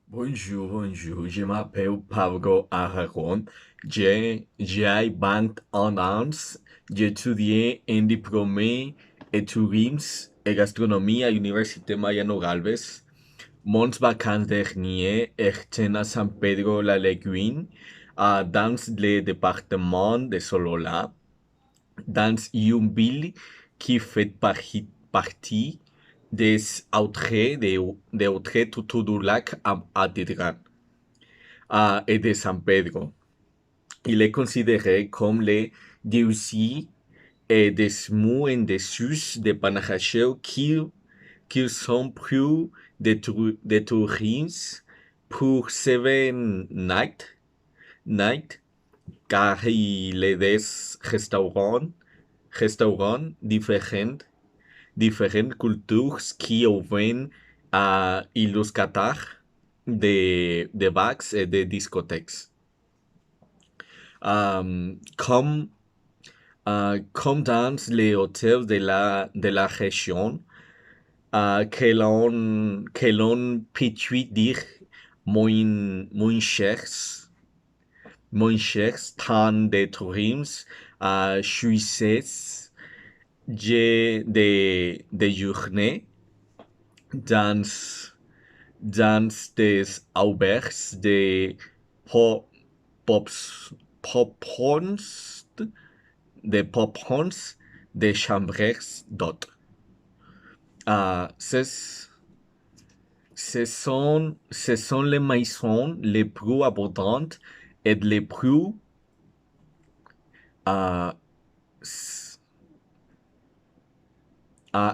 Bonjour, bonjour. Je m'appelle Pablo Aragon. J'ai 21 ans. J'ai étudié en diplômé et tourisme et gastronomie à l'Université Mariano Galvez. Mon vacances dernières étaient à San Pedro la Lagune, dans le département de Solola, dans une ville qui fait partie des autres tutu du lac Atitlán et de San Pedro. Il est considéré comme le dieu et des mots en dessus de Panajachel qui sont plus de touristes pour Seven Night, car il est des restaurants différentes cultures qui ouvrent à illustrateurs de bars et de discothèques. Comme, comme dans les hôtels de la région, que l'on peut dire moins chers, tant de tourisme, suisses, de journée dans, dans des auberges pop, pops, pop-horns, de pop-horns, de chambres d'hôtes. Ah, ce sont les maisons les plus abondantes et les plus ah, s-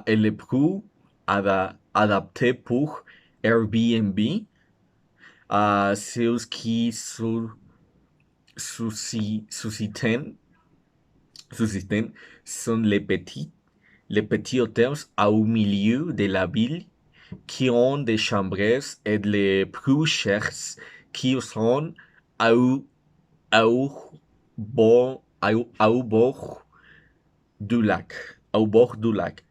et les plus adaptées pour Airbnb. Ceux qui suscitent, suscitent sont les petits hôtels au milieu de la ville qui ont des chambres et les plus chers qui sont au, au, au bord du lac. Au bord du lac.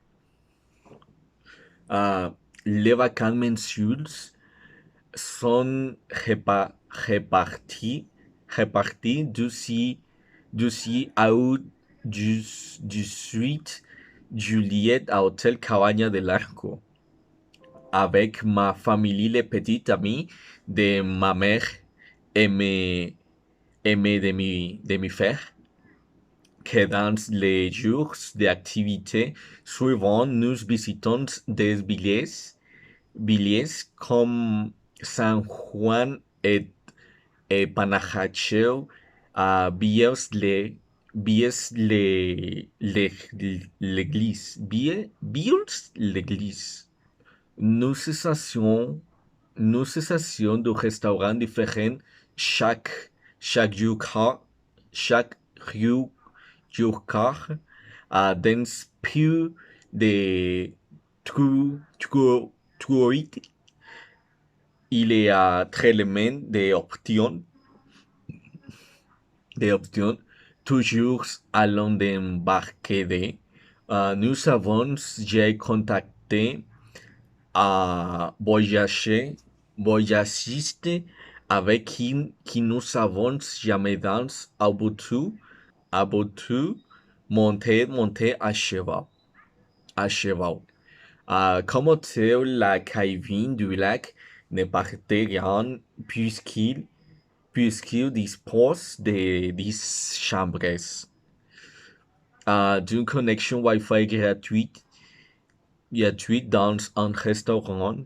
Ah, les vacances mensuelles sont réparties du 6 au 18 juillet à Hôtel Cabaña del Arco, avec ma famille, les petites amies de ma mère et mes demi-frères, que dans les jours d'activité suivants, nous visitons des villes comme San Juan et Panajachel, l'église. Nous cessations, nous cessations de restaurants différents chaque, chaque jour, chaque jour, dans plus de truites. Il y a tellement d'options, toujours allant d'embarquer. Nous avons j'ai contacté à voyagistes avec qui nous avons jamais dans abattu monter à cheval. Comme hôtel, la cabine du lac n'est pas très grande puisqu'il dispose de 10 chambres, d'une connexion Wi-Fi gratuite dans un restaurant,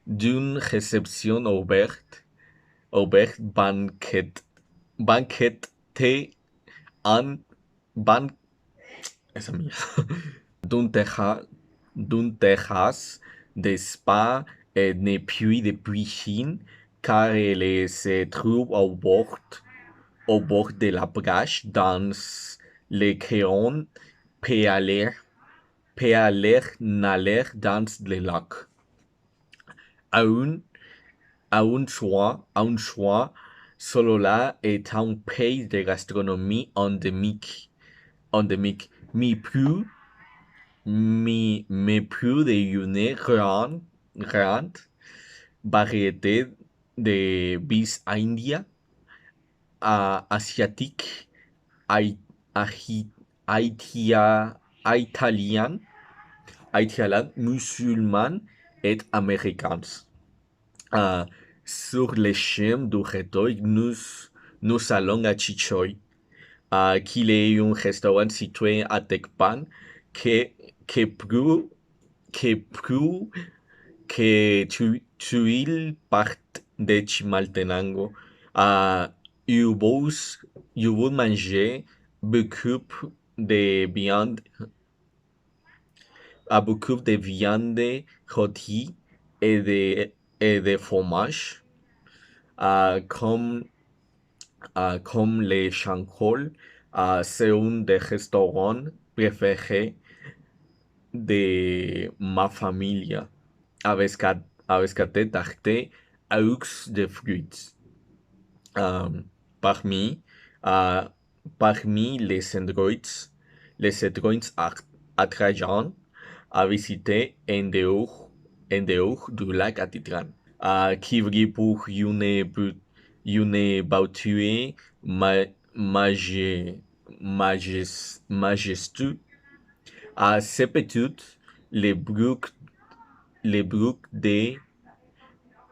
d'une réception ouverte banquette en ban, esa mía. d'un terrasse, d'une terrasse, de spa et ne puis de piscine, car elle se trouve au bord de la plage dans lequel on peut aller nager dans le lac. À un, à un choix, Solola est un pays de gastronomie endémique, mais plus de une grande variété de bis India, asiatique, Hai- Ahi- Haïtia, Italien, Haïtien, musulman et américains. Euh, sur les chemins du retour, nous allons à Chichoy, qui est un restaurant situé à Tecpan, qui, qui plus, qui plus que tu partes de Chimaltenango. Euh, ils vont, ils vont manger beaucoup de viande, beaucoup de viande rôtie et de fromage, euh, comme, comme les chancols. C'est un des restaurants préférés de ma famille. Avescate tarte aux de fruits. Euh, parmi, euh, parmi les endroits attrayants à visiter en dehors du lac Atitlan, qui brille pour une bâtue ma, maje- majestueuse. C'est peut-être les bruits les bruits de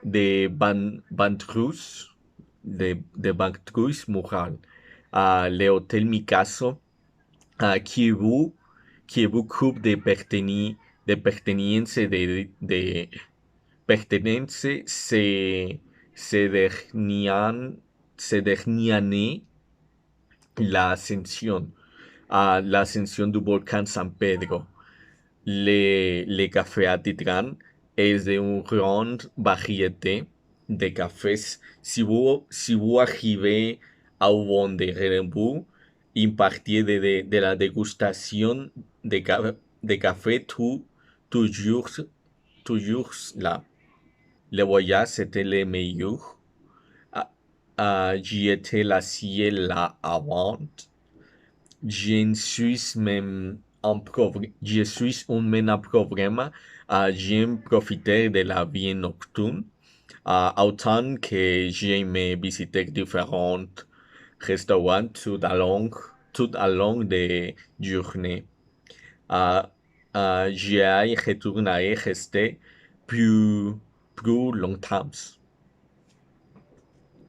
de Bantrus Mural, l'hôtel Micasso, qui beaucoup de pertenencias de pertenencias se dernian la ascensión du volcán San Pedro. Le café Atitlan es de un grande variété de cafés. Si vous arrivez au bon de Redembourg, in partir de la dégustation de café, toujours, toujours là. Le voyage était le meilleur. J'y étais la ciel là avant. Je suis un mena problema. J'aime profiter de la vie nocturne. Autant que j'aime visiter différents restaurants tout au long de journée. Uh, J'y retournerai rester plus, plus longtemps.